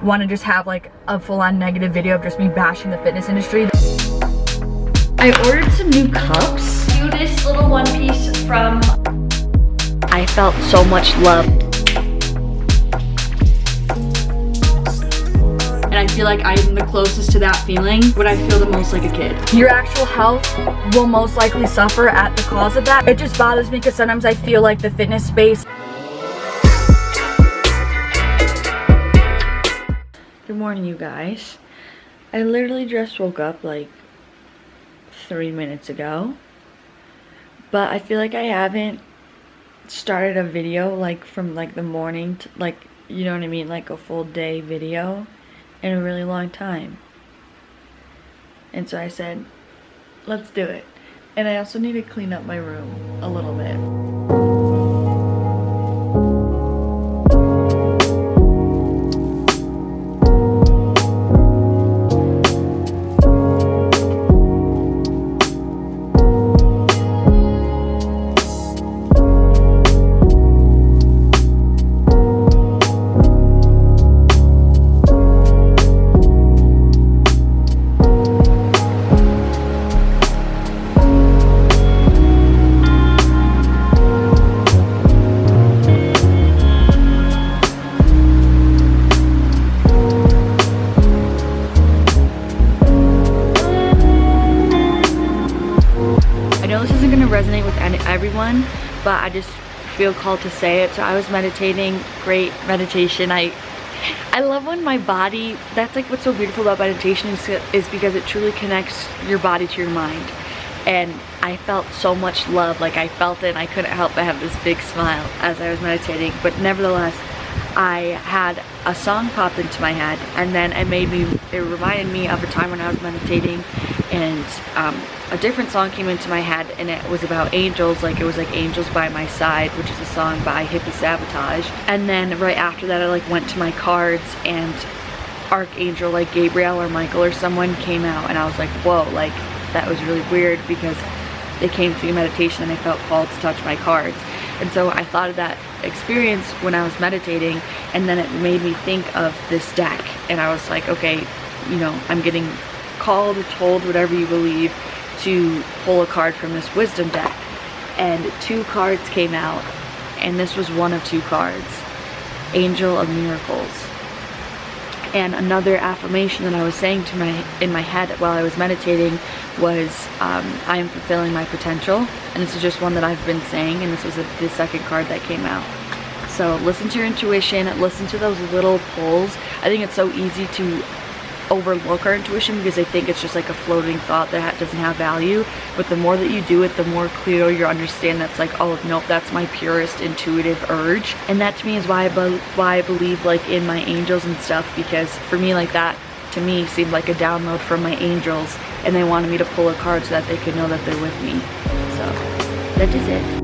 want to just have like a full-on negative video of just me bashing the fitness industry. I ordered some new cups. Cutest little one piece from... I felt so much love. And I feel like I'm the closest to that feeling when I feel the most like a kid. Your actual health will most likely suffer at the cause of that. It just bothers me because sometimes I feel like the fitness space. Good morning, you guys. I literally just woke up like 3 minutes ago, but I feel like I haven't started a video like from like the morning to like, you know what I mean, like a full day video in a really long time. And so I said, let's do it. And I also need to clean up my room a little bit. Resonate with everyone, but I just feel called to say it. So I was meditating, great meditation. I love when my body, that's like what's so beautiful about meditation is because it truly connects your body to your mind. And I felt so much love, like I felt it and I couldn't help but have this big smile as I was meditating. But nevertheless, I had a song pop into my head, and then it reminded me of a time when I was meditating, and a different song came into my head, and it was about angels. Like it was like Angels by My Side, which is a song by Hippie Sabotage. And then right after that I like went to my cards, and Archangel like Gabriel or Michael or someone came out, and I was like, whoa, like that was really weird because they came through meditation and I felt called to touch my cards. And so I thought of that experience when I was meditating, and then it made me think of this deck, and I was like, okay, you know, I'm getting called or told, whatever you believe, to pull a card from this wisdom deck. And 2 cards came out, and this was one of 2 cards, Angel of Miracles. And another affirmation that I was saying to in my head while I was meditating was, I am fulfilling my potential. And this is just one that I've been saying, and this was the second card that came out. So listen to your intuition, listen to those little pulls. I think it's so easy to overlook our intuition because I think it's just like a floating thought that doesn't have value. But the more that you do it, the more clear you understand that's like, oh nope, that's my purest intuitive urge. And that to me is why I believe like in my angels and stuff, because for me, like that to me seemed like a download from my angels, and they wanted me to pull a card so that they could know that they're with me. So that is it.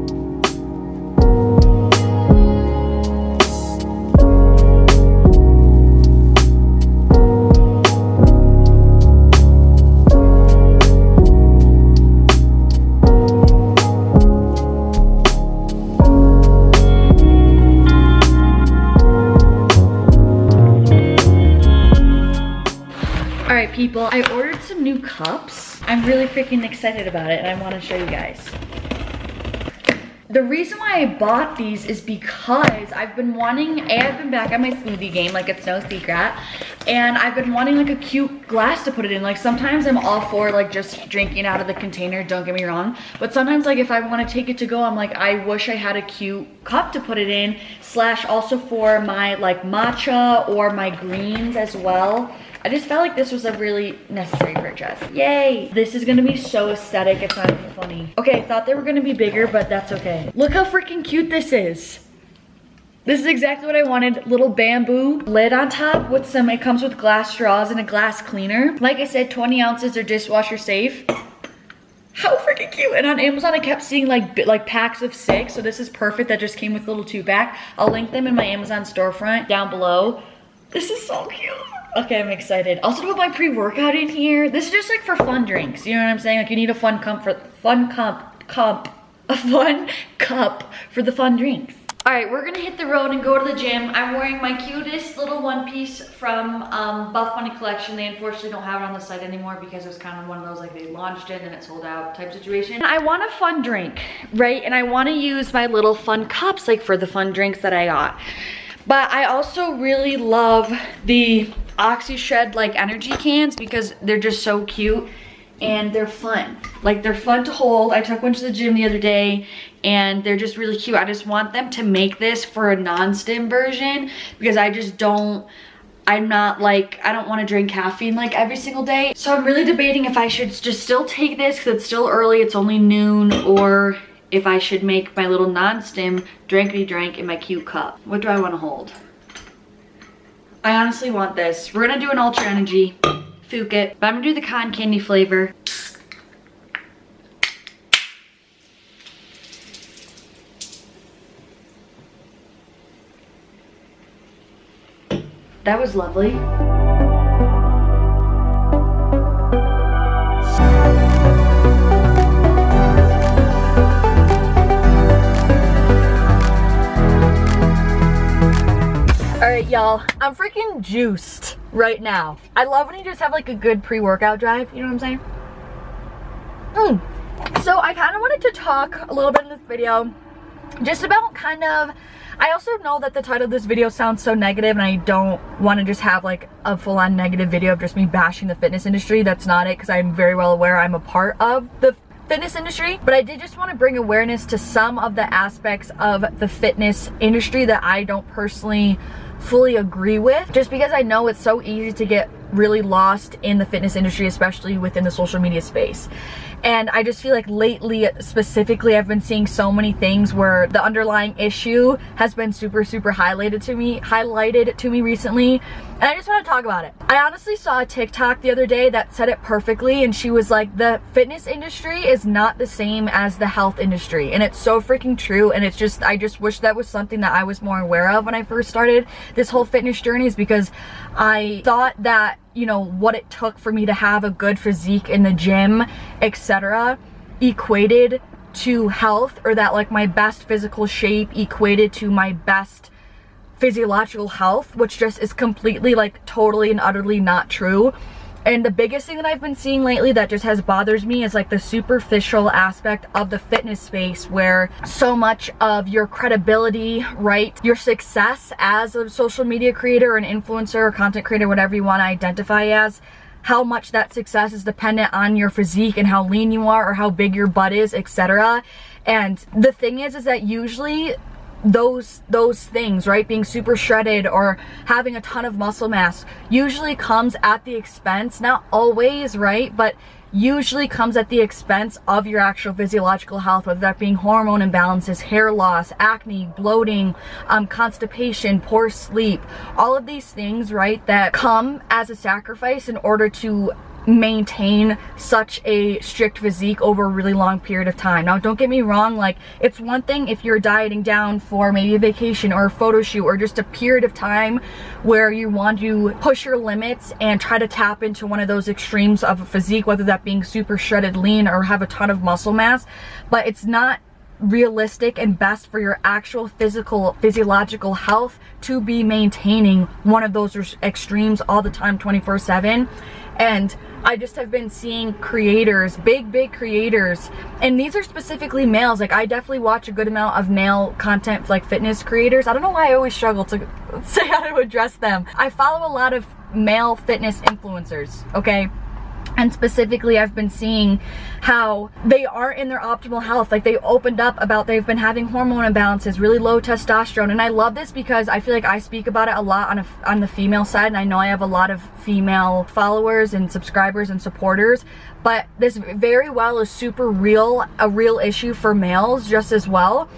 Alright people, I ordered some new cups. I'm really freaking excited about it, and I want to show you guys. The reason why I bought these is because I've been wanting, I've been back at my smoothie game, like it's no secret, and I've been wanting like a cute glass to put it in. Like sometimes I'm all for like just drinking out of the container, don't get me wrong, but sometimes like if I want to take it to go, I'm like, I wish I had a cute cup to put it in, slash also for my like matcha or my greens as well. I just felt like this was a really necessary purchase. Yay! This is gonna be so aesthetic, it's not even funny. Okay, I thought they were gonna be bigger, but that's okay. Look how freaking cute this is. This is exactly what I wanted. Little bamboo lid on top with some, it comes with glass straws and a glass cleaner. Like I said, 20 ounces, they're dishwasher safe. How freaking cute. And on Amazon, I kept seeing like packs of 6, so this is perfect. That just came with a little 2-pack. I'll link them in my Amazon storefront down below. This is so cute. Okay, I'm excited. Also to put my pre-workout in here. This is just like for fun drinks. You know what I'm saying? Like you need a fun cup for the fun drinks. All right, we're gonna hit the road and go to the gym. I'm wearing my cutest little one piece from Buff Bunny collection. They unfortunately don't have it on the site anymore because it was kind of one of those like they launched it and it sold out type situation. I want a fun drink, right? And I wanna use my little fun cups like for the fun drinks that I got. But I also really love the OxyShred like energy cans because they're just so cute and they're fun. Like they're fun to hold. I took one to the gym the other day and they're just really cute. I just want them to make this for a non-stim version because I just don't, I don't want to drink caffeine like every single day. So I'm really debating if I should just still take this because it's still early, it's only noon, or if I should make my little non-stim drankety drank in my cute cup. What do I want to hold? I honestly want this. We're gonna do an Ultra Energy, Fuke it, but I'm gonna do the cotton candy flavor. That was lovely. Alright y'all, I'm freaking juiced right now. I love when you just have like a good pre-workout drive, you know what I'm saying? So I kind of wanted to talk a little bit in this video just about I also know that the title of this video sounds so negative and I don't want to just have like a full-on negative video of just me bashing the fitness industry. That's not it, because I'm very well aware I'm a part of the fitness industry, but I did just want to bring awareness to some of the aspects of the fitness industry that I don't personally fully agree with, just because I know it's so easy to get really lost in the fitness industry, especially within the social media space. And I just feel like lately, specifically, I've been seeing so many things where the underlying issue has been super highlighted to me recently. And I just want to talk about it. I honestly saw a TikTok the other day that said it perfectly, and she was like, the fitness industry is not the same as the health industry. And it's so freaking true. And it's just, I just wish that was something that I was more aware of when I first started this whole fitness journey, is because I thought that, you know, what it took for me to have a good physique in the gym, etc., equated to health, or that like my best physical shape equated to my best physiological health, which just is completely like totally and utterly not true. And the biggest thing that I've been seeing lately that just has bothers me is like the superficial aspect of the fitness space, where so much of your credibility, right, your success as a social media creator, an influencer, or content creator, whatever you want to identify as, how much that success is dependent on your physique and how lean you are or how big your butt is, etc. And the thing is that usually those things, right, being super shredded or having a ton of muscle mass, usually comes at the expense, not always, right, but usually comes at the expense of your actual physiological health, whether that being hormone imbalances, hair loss, acne, bloating, constipation, poor sleep, all of these things, right, that come as a sacrifice in order to maintain such a strict physique over a really long period of time. Now, don't get me wrong, like, it's one thing if you're dieting down for maybe a vacation or a photo shoot or just a period of time where you want to push your limits and try to tap into one of those extremes of a physique, whether that being super shredded lean or have a ton of muscle mass, but it's not realistic and best for your actual physiological health to be maintaining one of those extremes all the time, 24/7. And I just have been seeing creators, big creators, and these are specifically males. Like, I definitely watch a good amount of male content, like fitness creators. I don't know why I always struggle to say how to address them. I follow a lot of male fitness influencers, okay? And specifically, I've been seeing how they aren't in their optimal health. Like, they opened up about they've been having hormone imbalances, really low testosterone. And I love this because I feel like I speak about it a lot on the female side. And I know I have a lot of female followers and subscribers and supporters. But this very well is super real, a real issue for males just as well.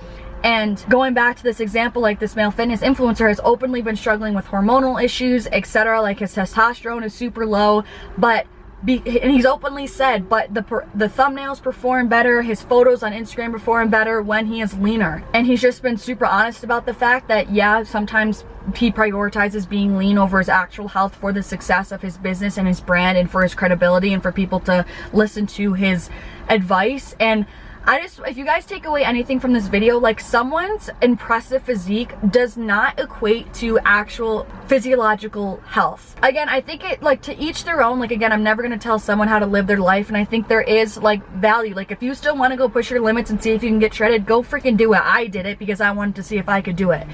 And going back to this example, like this male fitness influencer has openly been struggling with hormonal issues, etc. Like, his testosterone is super low, but and he's openly said, but the thumbnails perform better, his photos on Instagram perform better when he is leaner. And he's just been super honest about the fact that, yeah, sometimes he prioritizes being lean over his actual health for the success of his business and his brand and for his credibility and for people to listen to his advice. And if you guys take away anything from this video, like, someone's impressive physique does not equate to actual physiological health. Again, I think it, like, to each their own. Like, again, I'm never gonna tell someone how to live their life, and I think there is, like, value. Like, if you still want to go push your limits and see if you can get shredded, go freaking do it. I did it because I wanted to see if I could do it.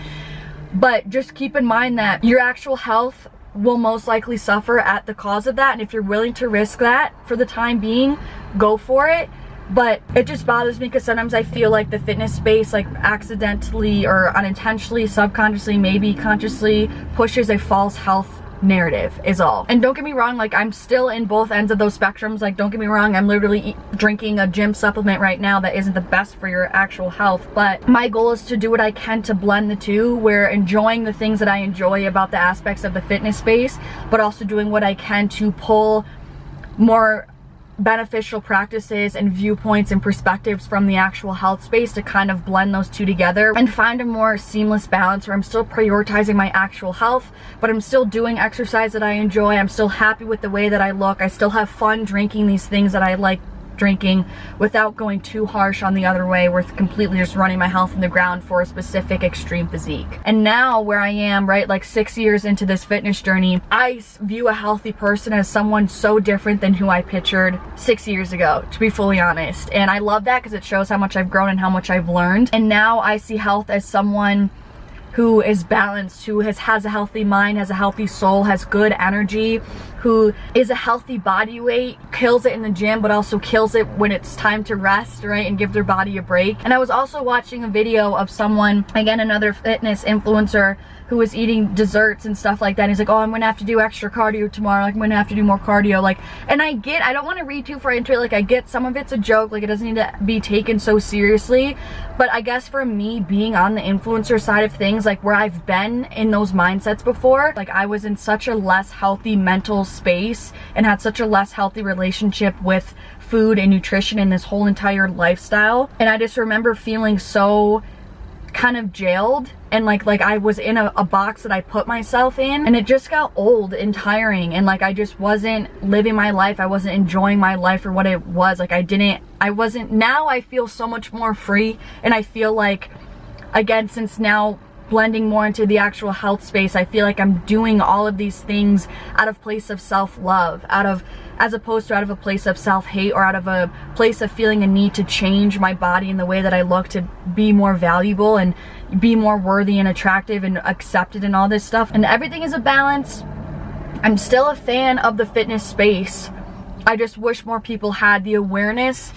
But just keep in mind that your actual health will most likely suffer at the cause of that, and if you're willing to risk that for the time being, go for it. But it just bothers me because sometimes I feel like the fitness space, like, accidentally or unintentionally, subconsciously, maybe consciously, pushes a false health narrative is all. And don't get me wrong, like, I'm still in both ends of those spectrums. Like, don't get me wrong, I'm literally drinking a gym supplement right now that isn't the best for your actual health, but my goal is to do what I can to blend the two, where enjoying the things that I enjoy about the aspects of the fitness space, but also doing what I can to pull more beneficial practices and viewpoints and perspectives from the actual health space to kind of blend those two together and find a more seamless balance where I'm still prioritizing my actual health, but I'm still doing exercise that I enjoy. I'm still happy with the way that I look. I still have fun drinking these things that I like drinking without going too harsh on the other way, where it's completely just running my health in the ground for a specific extreme physique. And now where I am, right, like 6 years into this fitness journey, I view a healthy person as someone so different than who I pictured 6 years ago, to be fully honest. And I love that because it shows how much I've grown and how much I've learned. And now I see health as someone who is balanced, who has a healthy mind, has a healthy soul, has good energy, who is a healthy body weight, kills it in the gym, but also kills it when it's time to rest, right, and give their body a break. And I was also watching a video of someone, again, another fitness influencer, who was eating desserts and stuff like that. And he's like, oh, I'm gonna have to do extra cardio tomorrow. Like, I'm gonna have to do more cardio. Like, and I don't want to read too far into it. Like, I get some of it's a joke. Like, it doesn't need to be taken so seriously. But I guess for me, being on the influencer side of things, like, where I've been in those mindsets before, like, I was in such a less healthy mental space and had such a less healthy relationship with food and nutrition and this whole entire lifestyle. And I just remember feeling so kind of jailed, and like I was in a box that I put myself in, and it just got old and tiring, and like I just wasn't living my life. I wasn't enjoying my life for what it was. Like, now I feel so much more free, and I feel like, again, since now blending more into the actual health space, I feel like I'm doing all of these things out of place of self-love, as opposed to out of a place of self-hate, or out of a place of feeling a need to change my body and the way that I look to be more valuable and be more worthy and attractive and accepted and all this stuff. And everything is a balance. I'm still a fan of the fitness space. I just wish more people had the awareness.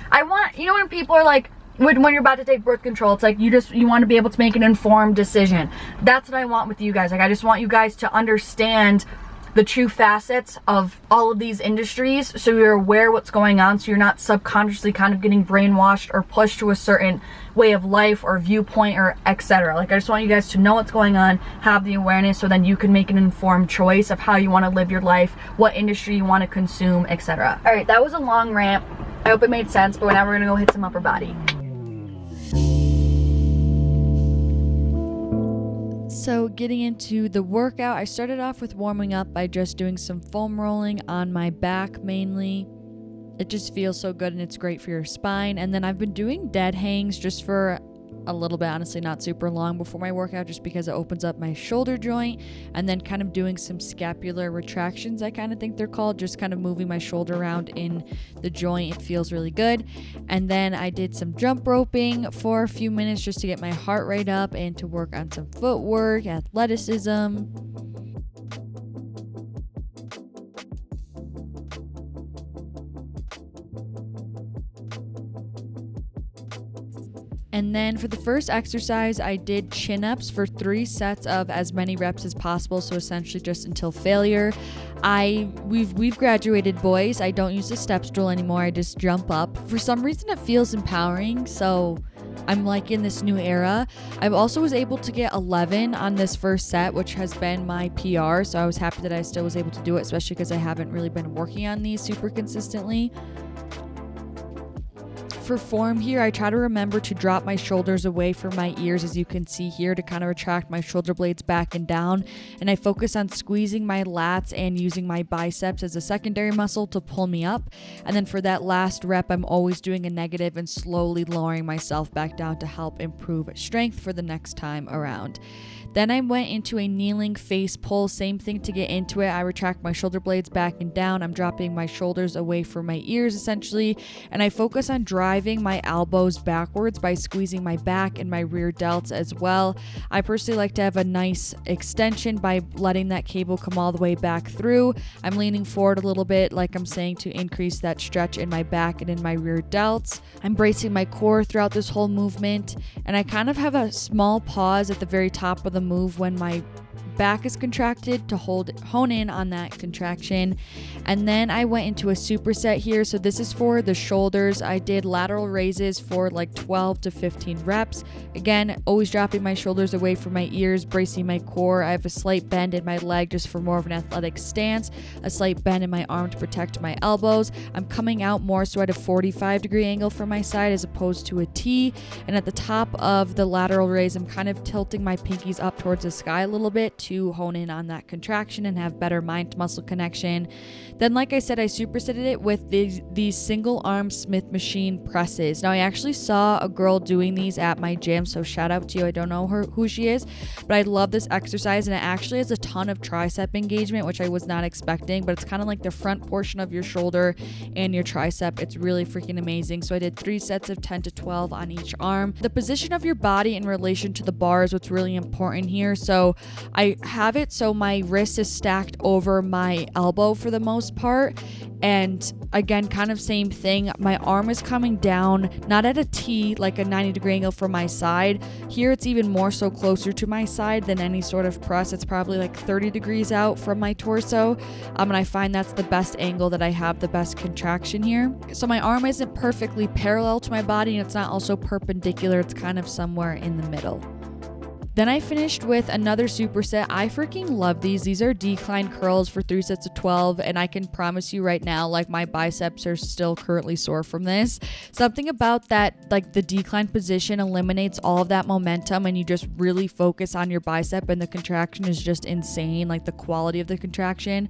You know, when people are like, when you're about to take birth control, it's like you want to be able to make an informed decision. That's what I want with you guys. Like, I just want you guys to understand the true facets of all of these industries, so you're aware what's going on, so you're not subconsciously kind of getting brainwashed or pushed to a certain way of life or viewpoint or etc. Like, I just want you guys to know what's going on, have the awareness, so then you can make an informed choice of how you want to live your life, what industry you want to consume, etc. All right, that was a long rant. I hope it made sense, but now we're gonna go hit some upper body. So getting into the workout, I started off with warming up by just doing some foam rolling on my back mainly. It just feels so good and it's great for your spine. And then I've been doing dead hangs just for a little bit, honestly not super long, before my workout, just because it opens up my shoulder joint, and then kind of doing some scapular retractions, I kind of think they're called, just kind of moving my shoulder around in the joint. It feels really good. And then I did some jump roping for a few minutes just to get my heart rate up and to work on some footwork, athleticism. And then for the first exercise, I did chin-ups for 3 sets of as many reps as possible, so essentially just until failure. We've graduated, boys. I don't use the step stool anymore. I just jump up. For some reason, it feels empowering, so I'm like in this new era. I also was able to get 11 on this first set, which has been my PR, so I was happy that I still was able to do it, especially because I haven't really been working on these super consistently. For form here, I try to remember to drop my shoulders away from my ears, as you can see here, to kind of retract my shoulder blades back and down. And I focus on squeezing my lats and using my biceps as a secondary muscle to pull me up. And then for that last rep, I'm always doing a negative and slowly lowering myself back down to help improve strength for the next time around. Then I went into a kneeling face pull. Same thing to get into it. I retract my shoulder blades back and down. I'm dropping my shoulders away from my ears essentially. And I focus on driving my elbows backwards by squeezing my back and my rear delts as well. I personally like to have a nice extension by letting that cable come all the way back through. I'm leaning forward a little bit, like I'm saying, to increase that stretch in my back and in my rear delts. I'm bracing my core throughout this whole movement. And I kind of have a small pause at the very top of the move when my back is contracted to hone in on that contraction. And then I went into a superset here. So this is for the shoulders. I did lateral raises for like 12 to 15 reps. Again, always dropping my shoulders away from my ears, bracing my core. I have a slight bend in my leg just for more of an athletic stance, a slight bend in my arm to protect my elbows. I'm coming out more so at a 45-degree angle from my side as opposed to a T. And at the top of the lateral raise, I'm kind of tilting my pinkies up towards the sky a little bit to hone in on that contraction and have better mind to muscle connection. Then, like I said, I supersetted it with these single arm Smith machine presses. Now, I actually saw a girl doing these at my gym, so shout out to you. I don't know who she is, but I love this exercise, and it actually has a ton of tricep engagement, which I was not expecting, but it's kind of like the front portion of your shoulder and your tricep. It's really freaking amazing. So I did 3 sets of 10 to 12 on each arm. The position of your body in relation to the bar is what's really important here. So I have it so my wrist is stacked over my elbow for the most part, and again, kind of same thing, my arm is coming down, not at a T like a 90-degree angle from my side. Here it's even more so closer to my side than any sort of press. It's probably like 30 degrees out from my torso, and I find that's the best angle that I have the best contraction here. So my arm isn't perfectly parallel to my body, and it's not also perpendicular. It's kind of somewhere in the middle. Then I finished with another superset. I freaking love these. These are decline curls for 3 sets of 12, and I can promise you right now, like, my biceps are still currently sore from this. Something about that, like the decline position, eliminates all of that momentum, and you just really focus on your bicep, and the contraction is just insane, like the quality of the contraction.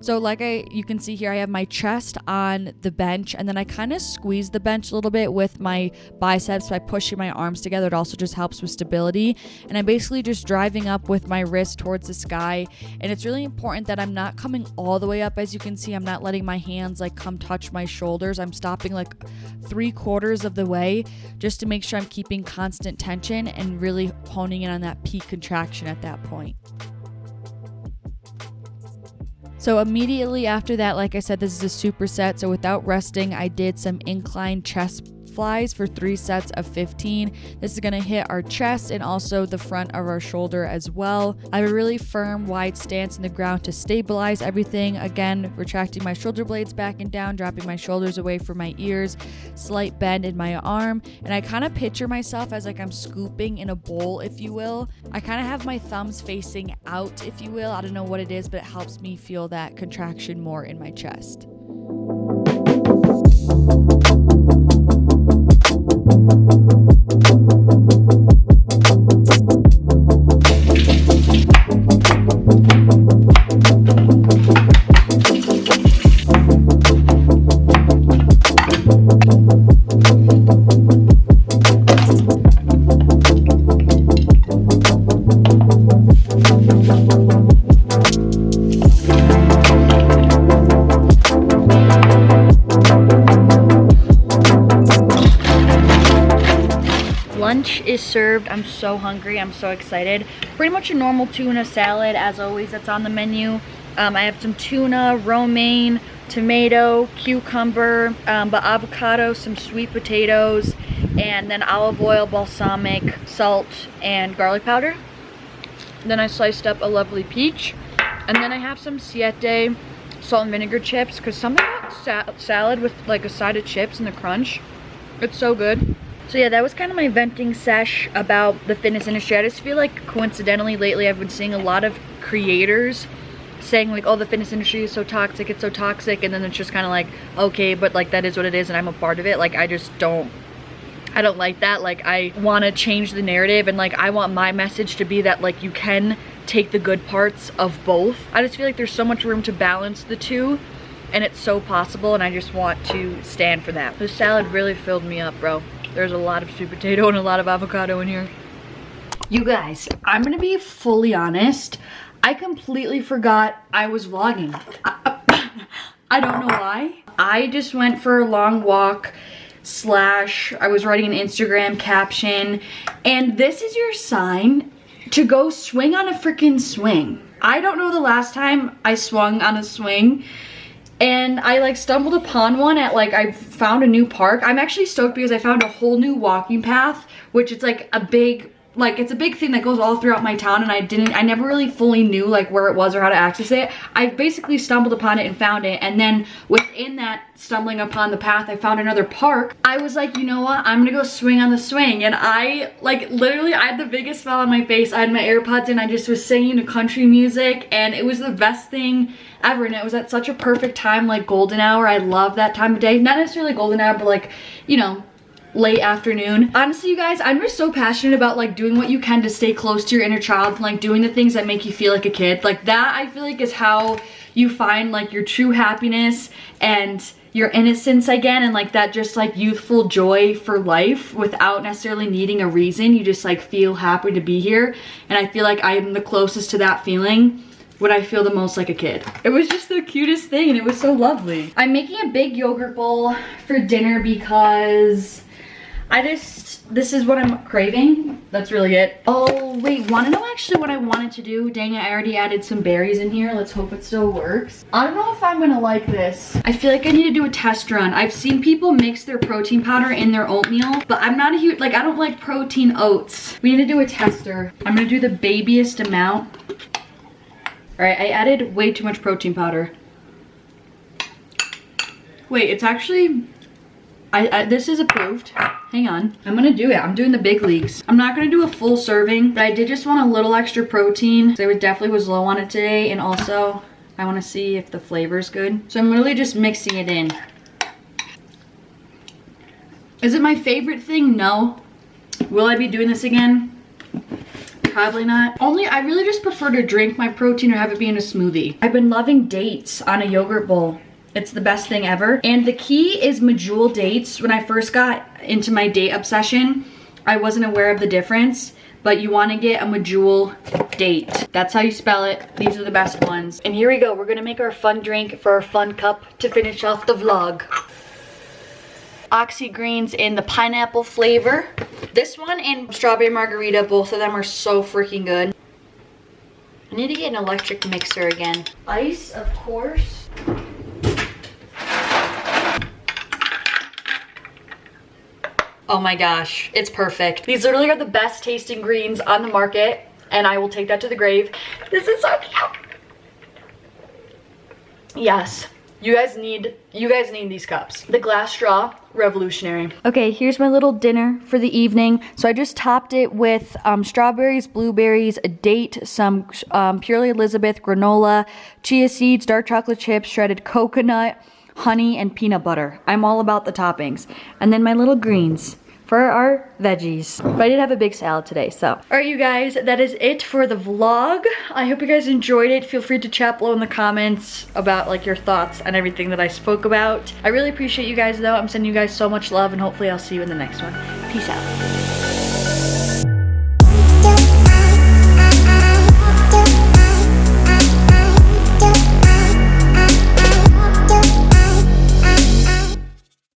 So like you can see here, I have my chest on the bench, and then I kind of squeeze the bench a little bit with my biceps by pushing my arms together. It also just helps with stability, and I'm basically just driving up with my wrist towards the sky. And it's really important that I'm not coming all the way up. As you can see, I'm not letting my hands like come touch my shoulders. I'm stopping like 3/4 of the way just to make sure I'm keeping constant tension and really honing in on that peak contraction at that point. So immediately after that, like I said, this is a superset. So without resting, I did some incline chest flies for 3 sets of 15. This is going to hit our chest and also the front of our shoulder as well. I have a really firm, wide stance in the ground to stabilize everything. Again, retracting my shoulder blades back and down, dropping my shoulders away from my ears, slight bend in my arm, and I kind of picture myself as like I'm scooping in a bowl, if you will. I kind of have my thumbs facing out, if you will. I don't know what it is, but it helps me feel that contraction more in my chest. Lunch is served. I'm so hungry. I'm so excited. Pretty much a normal tuna salad, as always, that's on the menu. I have some tuna, romaine, tomato, cucumber, but avocado, some sweet potatoes, and then olive oil, balsamic, salt, and garlic powder. Then I sliced up a lovely peach. And then I have some siete salt and vinegar chips, because something about salad with like a side of chips and the crunch, it's so good. So yeah, that was kind of my venting sesh about the fitness industry. I just feel like coincidentally lately I've been seeing a lot of creators saying like, oh, the fitness industry is so toxic, it's so toxic, and then it's just kind of like, okay, but like that is what it is and I'm a part of it. Like I don't like that. Like I want to change the narrative, and like I want my message to be that like you can take the good parts of both. I just feel like there's so much room to balance the two, and it's so possible, and I just want to stand for that. The salad really filled me up, bro. There's a lot of sweet potato and a lot of avocado in here. You guys, I'm gonna be fully honest. I completely forgot I was vlogging. I don't know why. I just went for a long walk / I was writing an Instagram caption, and this is your sign to go swing on a freaking swing. I don't know the last time I swung on a swing, and I like stumbled upon one at like, I found a new park. I'm actually stoked because I found a whole new walking path, which it's like a big, like it's a big thing that goes all throughout my town, and I never really fully knew like where it was or how to access it. I basically stumbled upon it and found it, and then within that stumbling upon the path, I found another park. I was like, you know what, I'm gonna go swing on the swing, and I like literally, I had the biggest smile on my face. I had my AirPods in, I just was singing to country music, and it was the best thing ever, and it was at such a perfect time, like golden hour. I love that time of day. Not necessarily golden hour, but like, you know, late afternoon. Honestly, you guys, I'm just so passionate about like doing what you can to stay close to your inner child, and like doing the things that make you feel like a kid. Like that, I feel like is how you find like your true happiness and your innocence again, and like that just like youthful joy for life without necessarily needing a reason. You just like feel happy to be here, and I feel like I'm the closest to that feeling when I feel the most like a kid. It was just the cutest thing, and it was so lovely. I'm making a big yogurt bowl for dinner because this is what I'm craving. That's really it. Oh, wait, wanna know actually what I wanted to do? Dang it, I already added some berries in here. Let's hope it still works. I don't know if I'm gonna like this. I feel like I need to do a test run. I've seen people mix their protein powder in their oatmeal, but I'm not a huge, like I don't like protein oats. We need to do a tester. I'm gonna do the babiest amount. All right, I added way too much protein powder. Wait, it's actually, this is approved. Hang on, I'm gonna do it. I'm doing the big leagues. I'm not gonna do a full serving, but I did just want a little extra protein. So it definitely was low on it today, and also I wanna see if the flavor's good. So I'm really just mixing it in. Is it my favorite thing? No. Will I be doing this again? Probably not. Only I really just prefer to drink my protein or have it be in a smoothie. I've been loving dates on a yogurt bowl. It's the best thing ever. And the key is medjool dates. When I first got into my date obsession, I wasn't aware of the difference, but you want to get a medjool date. That's how you spell it. These are the best ones. And here we go. We're gonna make our fun drink for our fun cup to finish off the vlog. Oxy greens in the pineapple flavor. This one and strawberry margarita, both of them are so freaking good. I need to get an electric mixer again. Ice, of course. Oh my gosh, it's perfect. These literally are the best tasting greens on the market, and I will take that to the grave. This is so cute. Yes, you guys need these cups. The glass straw, revolutionary. Okay, here's my little dinner for the evening. So I just topped it with strawberries, blueberries, a date, some Purely Elizabeth granola, chia seeds, dark chocolate chips, shredded coconut, honey, and peanut butter. I'm all about the toppings. And then my little greens for our veggies. But I did have a big salad today, so. All right, you guys, that is it for the vlog. I hope you guys enjoyed it. Feel free to chat below in the comments about like your thoughts on everything that I spoke about. I really appreciate you guys though. I'm sending you guys so much love, and hopefully I'll see you in the next one. Peace out.